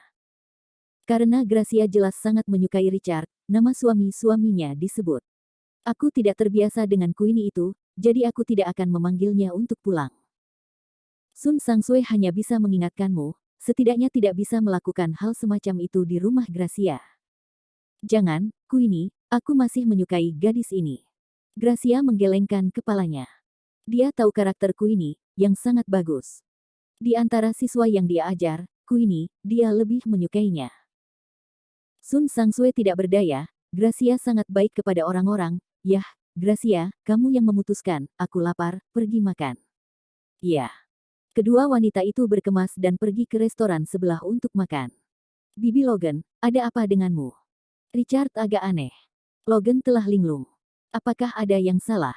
Karena Gracia jelas sangat menyukai Richard, nama suami-suaminya disebut. Aku tidak terbiasa dengan Queenie itu, jadi aku tidak akan memanggilnya untuk pulang. Sun Sangsue hanya bisa mengingatkanmu, setidaknya tidak bisa melakukan hal semacam itu di rumah Gracia. Jangan, Queenie, aku masih menyukai gadis ini. Gracia menggelengkan kepalanya. Dia tahu karakter Queenie, yang sangat bagus. Di antara siswa yang dia ajar, Queenie, dia lebih menyukainya. Sun Sangsue tidak berdaya, Gracia sangat baik kepada orang-orang. Yah, Gracia, kamu yang memutuskan, aku lapar, pergi makan. Ya. Kedua wanita itu berkemas dan pergi ke restoran sebelah untuk makan. Bibi Logan, ada apa denganmu? Richard agak aneh. Logan telah linglung. Apakah ada yang salah?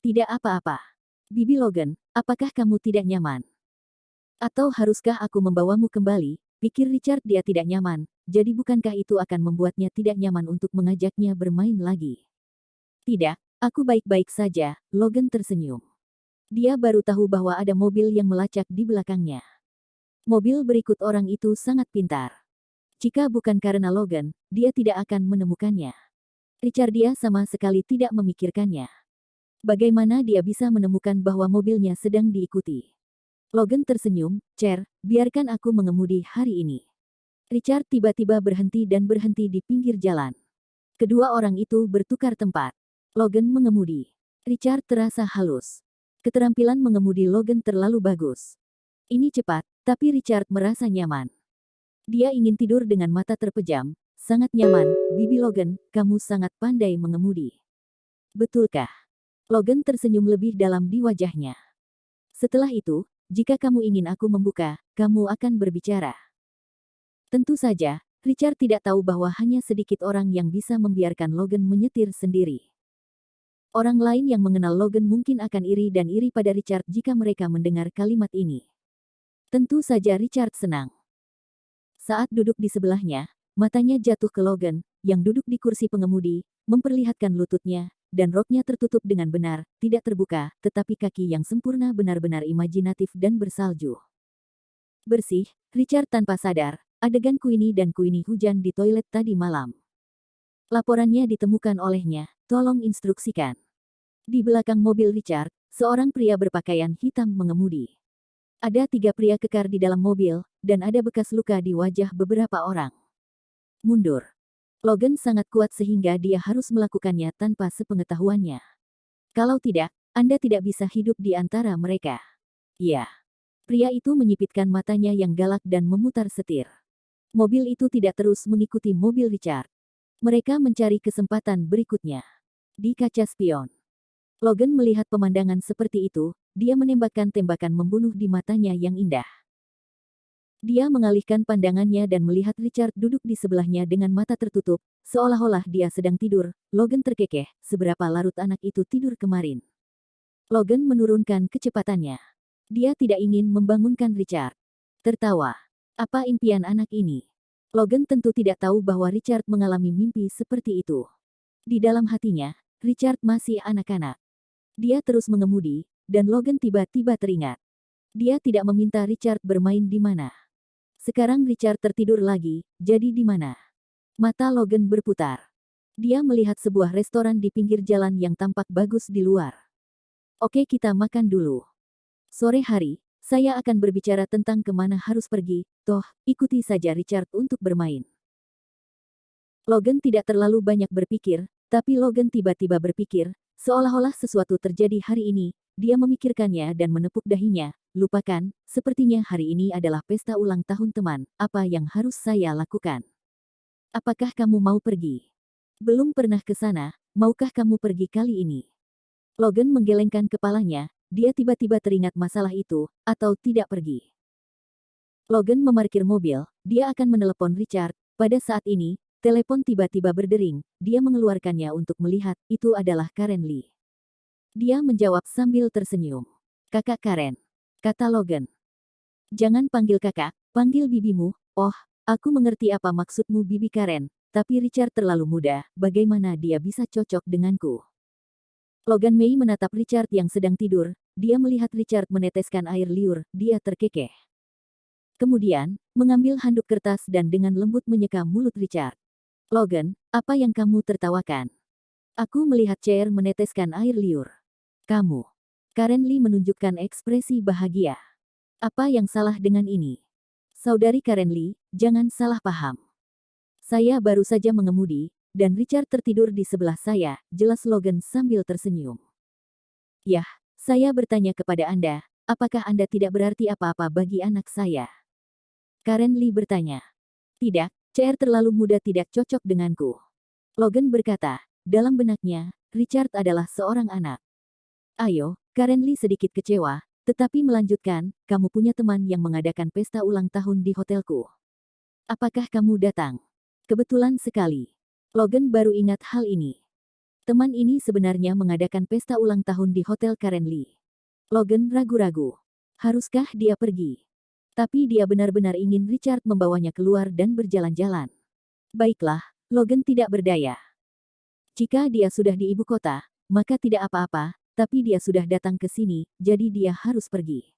Tidak apa-apa. Bibi Logan, apakah kamu tidak nyaman? Atau haruskah aku membawamu kembali? Pikir Richard dia tidak nyaman, jadi bukankah itu akan membuatnya tidak nyaman untuk mengajaknya bermain lagi? Tidak, aku baik-baik saja, Logan tersenyum. Dia baru tahu bahwa ada mobil yang melacak di belakangnya. Mobil berikut orang itu sangat pintar. Jika bukan karena Logan, dia tidak akan menemukannya. Richard dia sama sekali tidak memikirkannya. Bagaimana dia bisa menemukan bahwa mobilnya sedang diikuti? Logan tersenyum, Cher, biarkan aku mengemudi hari ini. Richard tiba-tiba berhenti dan berhenti di pinggir jalan. Kedua orang itu bertukar tempat. Logan mengemudi. Richard terasa halus. Keterampilan mengemudi Logan terlalu bagus. Ini cepat, tapi Richard merasa nyaman. Dia ingin tidur dengan mata terpejam, sangat nyaman. Bibi Logan, kamu sangat pandai mengemudi. Betulkah? Logan tersenyum lebih dalam di wajahnya. Setelah itu, jika kamu ingin aku membuka, kamu akan berbicara. Tentu saja, Richard tidak tahu bahwa hanya sedikit orang yang bisa membiarkan Logan menyetir sendiri. Orang lain yang mengenal Logan mungkin akan iri dan iri pada Richard jika mereka mendengar kalimat ini. Tentu saja Richard senang. Saat duduk di sebelahnya, matanya jatuh ke Logan, yang duduk di kursi pengemudi, memperlihatkan lututnya, dan roknya tertutup dengan benar, tidak terbuka, tetapi kaki yang sempurna benar-benar imajinatif dan bersalju. Bersih, Richard tanpa sadar, adegan Queenie dan Queenie hujan di toilet tadi malam. Laporannya ditemukan olehnya, tolong instruksikan. Di belakang mobil Richard, seorang pria berpakaian hitam mengemudi. Ada 3 pria kekar di dalam mobil, dan ada bekas luka di wajah beberapa orang. Mundur. Logan sangat kuat sehingga dia harus melakukannya tanpa sepengetahuannya. Kalau tidak, Anda tidak bisa hidup di antara mereka. Ya. Pria itu menyipitkan matanya yang galak dan memutar setir. Mobil itu tidak terus mengikuti mobil Richard. Mereka mencari kesempatan berikutnya. Di kaca spion. Logan melihat pemandangan seperti itu, dia menembakkan tembakan membunuh di matanya yang indah. Dia mengalihkan pandangannya dan melihat Richard duduk di sebelahnya dengan mata tertutup, seolah-olah dia sedang tidur. Logan terkekeh, seberapa larut anak itu tidur kemarin. Logan menurunkan kecepatannya. Dia tidak ingin membangunkan Richard. Tertawa. Apa impian anak ini? Logan tentu tidak tahu bahwa Richard mengalami mimpi seperti itu. Di dalam hatinya, Richard masih anak-anak. Dia terus mengemudi, dan Logan tiba-tiba teringat. Dia tidak meminta Richard bermain di mana. Sekarang Richard tertidur lagi, jadi di mana? Mata Logan berputar. Dia melihat sebuah restoran di pinggir jalan yang tampak bagus di luar. Oke, kita makan dulu. Sore hari, saya akan berbicara tentang kemana harus pergi, toh, ikuti saja Richard untuk bermain. Logan tidak terlalu banyak berpikir, tapi Logan tiba-tiba berpikir, seolah-olah sesuatu terjadi hari ini, dia memikirkannya dan menepuk dahinya, lupakan, sepertinya hari ini adalah pesta ulang tahun teman, apa yang harus saya lakukan? Apakah kamu mau pergi? Belum pernah ke sana, maukah kamu pergi kali ini? Logan menggelengkan kepalanya, dia tiba-tiba teringat masalah itu, atau tidak pergi. Logan memarkir mobil, dia akan menelepon Richard. Pada saat ini, telepon tiba-tiba berdering, dia mengeluarkannya untuk melihat, itu adalah Karen Lee. Dia menjawab sambil tersenyum. Kakak Karen, kata Logan. Jangan panggil kakak, panggil bibimu. Oh, aku mengerti apa maksudmu Bibi Karen, tapi Richard terlalu muda, bagaimana dia bisa cocok denganku? Logan May menatap Richard yang sedang tidur, dia melihat Richard meneteskan air liur, dia terkekeh. Kemudian, mengambil handuk kertas dan dengan lembut menyeka mulut Richard. Logan, apa yang kamu tertawakan? Aku melihat Chair meneteskan air liur. Kamu. Karen Lee menunjukkan ekspresi bahagia. Apa yang salah dengan ini? Saudari Karen Lee, jangan salah paham. Saya baru saja mengemudi, dan Richard tertidur di sebelah saya, jelas Logan sambil tersenyum. Yah, saya bertanya kepada Anda, apakah Anda tidak berarti apa-apa bagi anak saya? Karen Lee bertanya. Tidak, CR terlalu muda tidak cocok denganku. Logan berkata, dalam benaknya, Richard adalah seorang anak. Ayo, Karen Lee sedikit kecewa, tetapi melanjutkan, kamu punya teman yang mengadakan pesta ulang tahun di hotelku. Apakah kamu datang? Kebetulan sekali. Logan baru ingat hal ini. Teman ini sebenarnya mengadakan pesta ulang tahun di Hotel Karen Lee. Logan ragu-ragu. Haruskah dia pergi? Tapi dia benar-benar ingin Richard membawanya keluar dan berjalan-jalan. Baiklah, Logan tidak berdaya. Jika dia sudah di ibu kota, maka tidak apa-apa, tapi dia sudah datang ke sini, jadi dia harus pergi.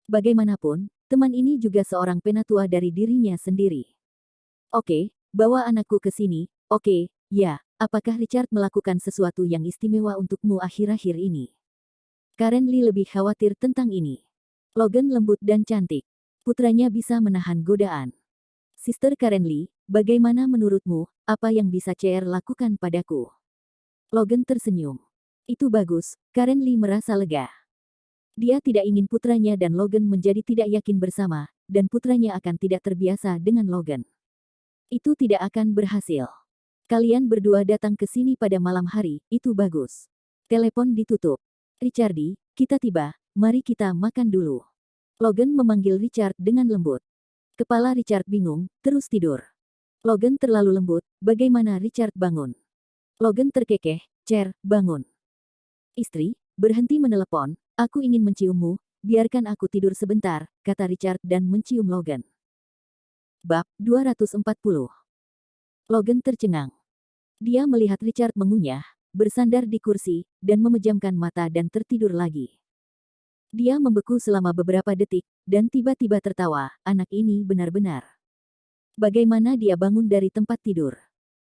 Bagaimanapun, teman ini juga seorang penatua dari dirinya sendiri. Oke, bawa anakku ke sini. Oke, ya, apakah Richard melakukan sesuatu yang istimewa untukmu akhir-akhir ini? Karen Lee lebih khawatir tentang ini. Logan lembut dan cantik. Putranya bisa menahan godaan. Sister Karen Lee, bagaimana menurutmu, apa yang bisa CR lakukan padaku? Logan tersenyum. Itu bagus, Karen Lee merasa lega. Dia tidak ingin putranya dan Logan menjadi tidak yakin bersama, dan putranya akan tidak terbiasa dengan Logan. Itu tidak akan berhasil. Kalian berdua datang ke sini pada malam hari, itu bagus. Telepon ditutup. Richardi, kita tiba, mari kita makan dulu. Logan memanggil Richard dengan lembut. Kepala Richard bingung, terus tidur. Logan terlalu lembut, bagaimana Richard bangun? Logan terkekeh, Cher, bangun. Istri, berhenti menelepon, aku ingin menciummu, biarkan aku tidur sebentar, kata Richard dan mencium Logan. Bab 240. Logan tercengang. Dia melihat Richard mengunyah, bersandar di kursi, dan memejamkan mata dan tertidur lagi. Dia membeku selama beberapa detik, dan tiba-tiba tertawa. Anak ini benar-benar. Bagaimana dia bangun dari tempat tidur?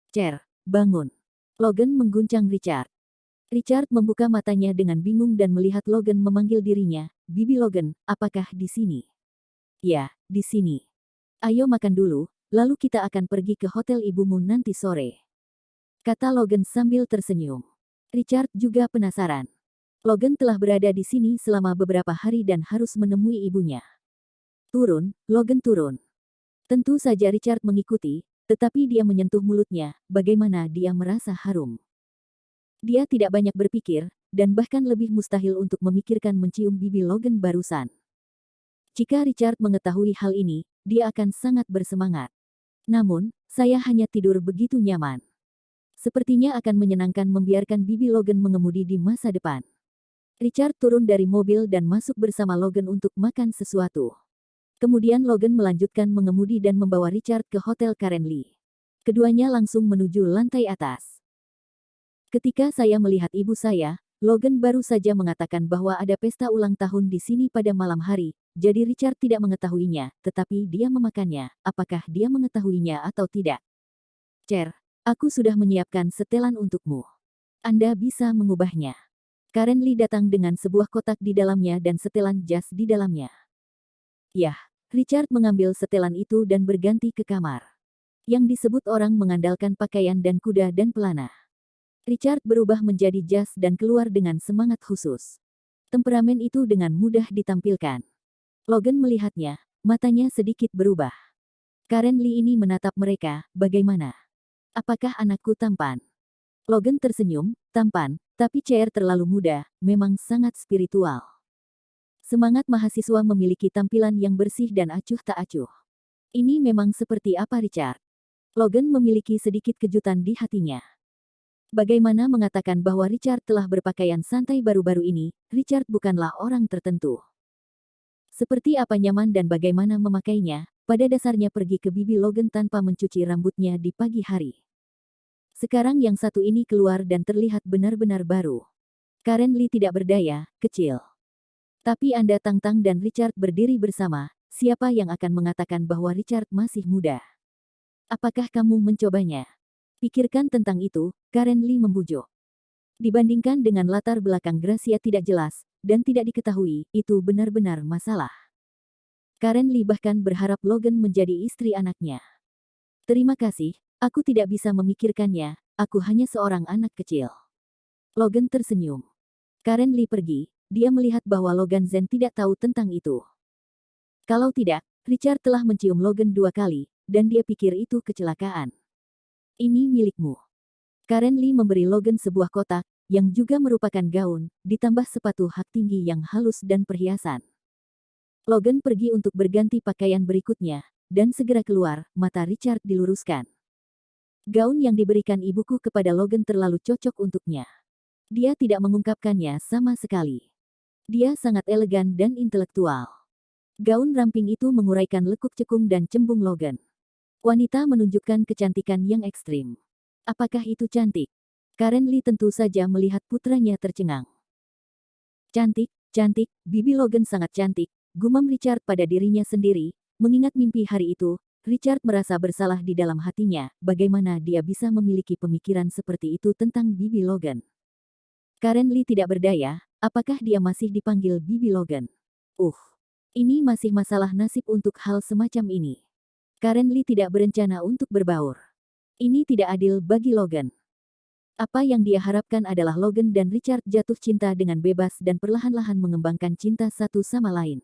Cer, bangun. Logan mengguncang Richard. Richard membuka matanya dengan bingung dan melihat Logan memanggil dirinya. Bibi Logan, apakah di sini? Ya, di sini. Ayo makan dulu, lalu kita akan pergi ke hotel ibumu nanti sore. Kata Logan sambil tersenyum. Richard juga penasaran. Logan telah berada di sini selama beberapa hari dan harus menemui ibunya. Turun, Logan turun. Tentu saja Richard mengikuti, tetapi dia menyentuh mulutnya, bagaimana dia merasa harum. Dia tidak banyak berpikir, dan bahkan lebih mustahil untuk memikirkan mencium bibi Logan barusan. Jika Richard mengetahui hal ini, dia akan sangat bersemangat. Namun, saya hanya tidur begitu nyaman. Sepertinya akan menyenangkan membiarkan bibi Logan mengemudi di masa depan. Richard turun dari mobil dan masuk bersama Logan untuk makan sesuatu. Kemudian Logan melanjutkan mengemudi dan membawa Richard ke Hotel Karen Lee. Keduanya langsung menuju lantai atas. Ketika saya melihat ibu saya, Logan baru saja mengatakan bahwa ada pesta ulang tahun di sini pada malam hari, jadi Richard tidak mengetahuinya, tetapi dia memakannya. Apakah dia mengetahuinya atau tidak? Cer, aku sudah menyiapkan setelan untukmu. Anda bisa mengubahnya. Karen Lee datang dengan sebuah kotak di dalamnya dan setelan jas di dalamnya. Yah, Richard mengambil setelan itu dan berganti ke kamar. Yang disebut orang mengandalkan pakaian dan kuda dan pelana. Richard berubah menjadi jas dan keluar dengan semangat khusus. Temperamen itu dengan mudah ditampilkan. Logan melihatnya, matanya sedikit berubah. Karen Lee ini menatap mereka, bagaimana? Apakah anakku tampan? Logan tersenyum, tampan, tapi CR terlalu muda, memang sangat spiritual. Semangat mahasiswa memiliki tampilan yang bersih dan acuh tak acuh. Ini memang seperti apa Richard? Logan memiliki sedikit kejutan di hatinya. Bagaimana mengatakan bahwa Richard telah berpakaian santai baru-baru ini, Richard bukanlah orang tertentu. Seperti apa nyaman dan bagaimana memakainya, pada dasarnya pergi ke bibi Logan tanpa mencuci rambutnya di pagi hari. Sekarang yang satu ini keluar dan terlihat benar-benar baru. Karen Lee tidak berdaya, kecil. Tapi Anda Tang-Tang dan Richard berdiri bersama, siapa yang akan mengatakan bahwa Richard masih muda? Apakah kamu mencobanya? Pikirkan tentang itu, Karen Lee membujuk. Dibandingkan dengan latar belakang Gracia tidak jelas, dan tidak diketahui, itu benar-benar masalah. Karen Lee bahkan berharap Logan menjadi istri anaknya. Terima kasih, aku tidak bisa memikirkannya, aku hanya seorang anak kecil. Logan tersenyum. Karen Lee pergi, dia melihat bahwa Logan Zen tidak tahu tentang itu. Kalau tidak, Richard telah mencium Logan 2 kali, dan dia pikir itu kecelakaan. Ini milikmu. Karen Lee memberi Logan sebuah kotak, yang juga merupakan gaun, ditambah sepatu hak tinggi yang halus dan perhiasan. Logan pergi untuk berganti pakaian berikutnya, dan segera keluar, mata Richard diluruskan. Gaun yang diberikan ibuku kepada Logan terlalu cocok untuknya. Dia tidak mengungkapkannya sama sekali. Dia sangat elegan dan intelektual. Gaun ramping itu menguraikan lekuk cekung dan cembung Logan. Wanita menunjukkan kecantikan yang ekstrim. Apakah itu cantik? Karen Lee tentu saja melihat putranya tercengang. Cantik, cantik, bibi Logan sangat cantik, gumam Richard pada dirinya sendiri, mengingat mimpi hari itu. Richard merasa bersalah di dalam hatinya, bagaimana dia bisa memiliki pemikiran seperti itu tentang bibi Logan. Karen Lee tidak berdaya, apakah dia masih dipanggil bibi Logan? Ini masih masalah nasib untuk hal semacam ini. Karen Lee tidak berencana untuk berbaur. Ini tidak adil bagi Logan. Apa yang dia harapkan adalah Logan dan Richard jatuh cinta dengan bebas dan perlahan-lahan mengembangkan cinta satu sama lain.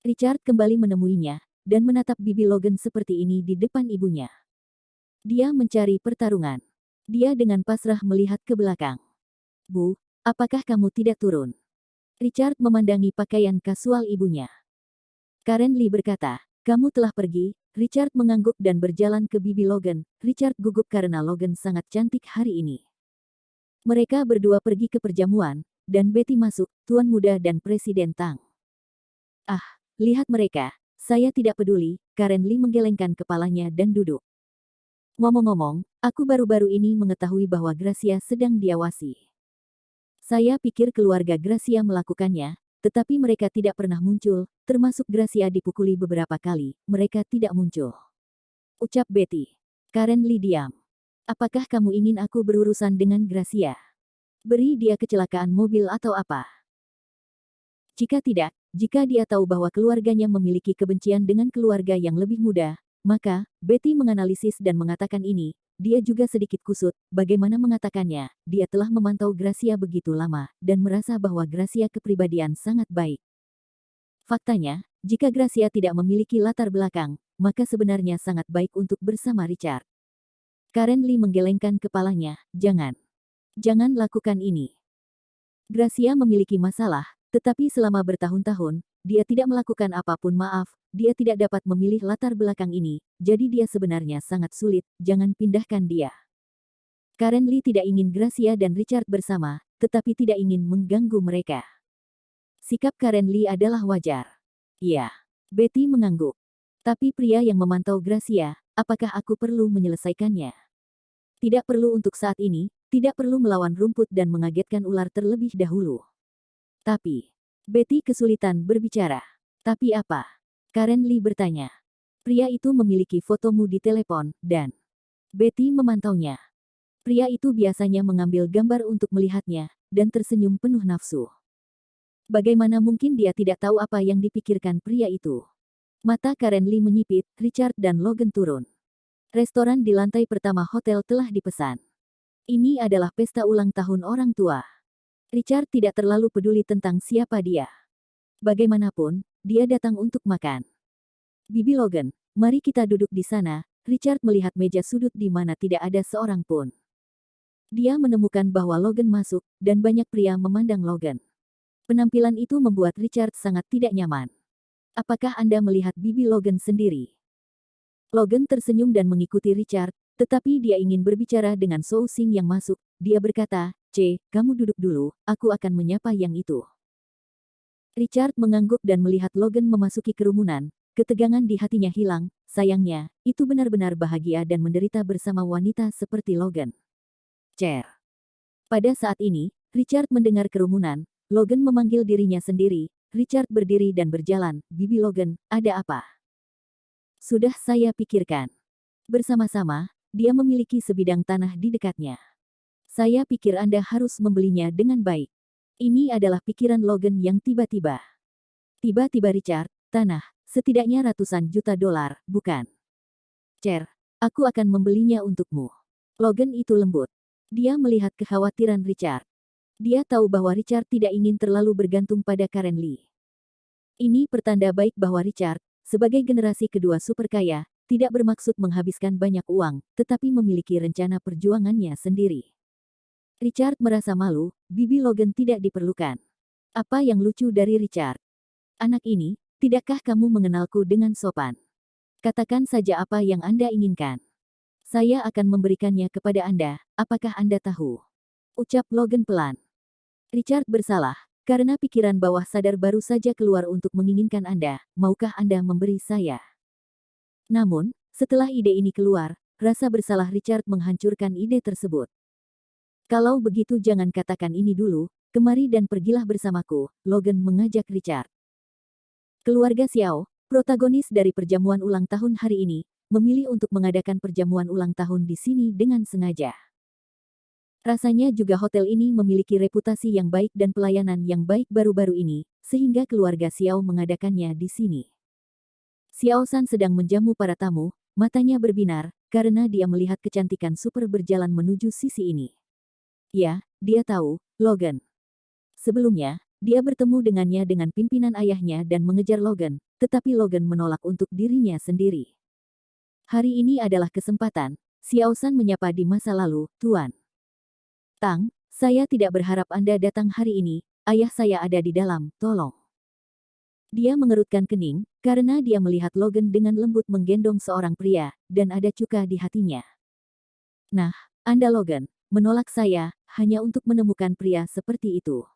Richard kembali menemuinya, dan menatap bibi Logan seperti ini di depan ibunya. Dia mencari pertarungan. Dia dengan pasrah melihat ke belakang. Bu, apakah kamu tidak turun? Richard memandangi pakaian kasual ibunya. Karen Lee berkata, kamu telah pergi. Richard mengangguk dan berjalan ke bibi Logan. Richard gugup karena Logan sangat cantik hari ini. Mereka berdua pergi ke perjamuan, dan Betty masuk, Tuan Muda dan Presiden Tang. Ah, lihat mereka, saya tidak peduli, Karen Lee menggelengkan kepalanya dan duduk. Ngomong-ngomong, aku baru-baru ini mengetahui bahwa Gracia sedang diawasi. Saya pikir keluarga Gracia melakukannya, tetapi mereka tidak pernah muncul, termasuk Gracia dipukuli beberapa kali, mereka tidak muncul. Ucap Betty. Karen Lee diam. Apakah kamu ingin aku berurusan dengan Gracia? Beri dia kecelakaan mobil atau apa? Jika tidak, jika dia tahu bahwa keluarganya memiliki kebencian dengan keluarga yang lebih muda, maka, Betty menganalisis dan mengatakan ini, dia juga sedikit kusut, bagaimana mengatakannya, dia telah memantau Gracia begitu lama, dan merasa bahwa Gracia kepribadian sangat baik. Faktanya, jika Gracia tidak memiliki latar belakang, maka sebenarnya sangat baik untuk bersama Richard. Karen Lee menggelengkan kepalanya, jangan. Jangan lakukan ini. Gracia memiliki masalah, tetapi selama bertahun-tahun, dia tidak melakukan apapun maaf, dia tidak dapat memilih latar belakang ini, jadi dia sebenarnya sangat sulit, jangan pindahkan dia. Karen Lee tidak ingin Gracia dan Richard bersama, tetapi tidak ingin mengganggu mereka. Sikap Karen Lee adalah wajar. Iya. Betty mengangguk. Tapi pria yang memantau Gracia, apakah aku perlu menyelesaikannya? Tidak perlu untuk saat ini, tidak perlu melawan rumput dan mengagetkan ular terlebih dahulu. Tapi, Betty kesulitan berbicara. Tapi apa? Karen Lee bertanya. Pria itu memiliki fotomu di telepon, dan Betty memantaunya. Pria itu biasanya mengambil gambar untuk melihatnya, dan tersenyum penuh nafsu. Bagaimana mungkin dia tidak tahu apa yang dipikirkan pria itu? Mata Karen Lee menyipit, Richard dan Logan turun. Restoran di lantai pertama hotel telah dipesan. Ini adalah pesta ulang tahun orang tua. Richard tidak terlalu peduli tentang siapa dia. Bagaimanapun, dia datang untuk makan. Bibi Logan, mari kita duduk di sana. Richard melihat meja sudut di mana tidak ada seorang pun. Dia menemukan bahwa Logan masuk, dan banyak pria memandang Logan. Penampilan itu membuat Richard sangat tidak nyaman. Apakah Anda melihat Bibi Logan sendiri? Logan tersenyum dan mengikuti Richard, tetapi dia ingin berbicara dengan Zhou Xing yang masuk. Dia berkata, kamu duduk dulu, aku akan menyapa yang itu. Richard mengangguk dan melihat Logan memasuki kerumunan. Ketegangan di hatinya hilang, sayangnya, itu benar-benar bahagia dan menderita bersama wanita seperti Logan. Pada saat ini, Richard mendengar kerumunan, Logan memanggil dirinya sendiri, Richard berdiri dan berjalan, Bibi Logan, ada apa? Sudah saya pikirkan. Bersama-sama, dia memiliki sebidang tanah di dekatnya. Saya pikir Anda harus membelinya dengan baik. Ini adalah pikiran Logan yang tiba-tiba. Tiba-tiba Richard, tanah, setidaknya ratusan juta dolar, bukan? Aku akan membelinya untukmu. Logan itu lembut. Dia melihat kekhawatiran Richard. Dia tahu bahwa Richard tidak ingin terlalu bergantung pada Karen Lee. Ini pertanda baik bahwa Richard, sebagai generasi kedua super kaya, tidak bermaksud menghabiskan banyak uang, tetapi memiliki rencana perjuangannya sendiri. Richard merasa malu, Bibi Logan tidak diperlukan. Apa yang lucu dari Richard? Anak ini, tidakkah kamu mengenalku dengan sopan? Katakan saja apa yang Anda inginkan. Saya akan memberikannya kepada Anda, apakah Anda tahu? Ucap Logan pelan. Richard bersalah, karena pikiran bawah sadar baru saja keluar untuk menginginkan Anda, maukah Anda memberi saya? Namun, setelah ide ini keluar, rasa bersalah Richard menghancurkan ide tersebut. Kalau begitu jangan katakan ini dulu, kemari dan pergilah bersamaku, Logan mengajak Richard. Keluarga Xiao, protagonis dari perjamuan ulang tahun hari ini, memilih untuk mengadakan perjamuan ulang tahun di sini dengan sengaja. Rasanya juga hotel ini memiliki reputasi yang baik dan pelayanan yang baik baru-baru ini, sehingga keluarga Xiao mengadakannya di sini. Xiao San sedang menjamu para tamu, matanya berbinar, karena dia melihat kecantikan super berjalan menuju sisi ini. Ya, dia tahu, Logan. Sebelumnya, dia bertemu dengannya dengan pimpinan ayahnya dan mengejar Logan, tetapi Logan menolak untuk dirinya sendiri. Hari ini adalah kesempatan, Xiao San menyapa di masa lalu, Tuan Tang, saya tidak berharap Anda datang hari ini, ayah saya ada di dalam, tolong. Dia mengerutkan kening, karena dia melihat Logan dengan lembut menggendong seorang pria, dan ada cuka di hatinya. Nah, Anda Logan, menolak saya, hanya untuk menemukan pria seperti itu.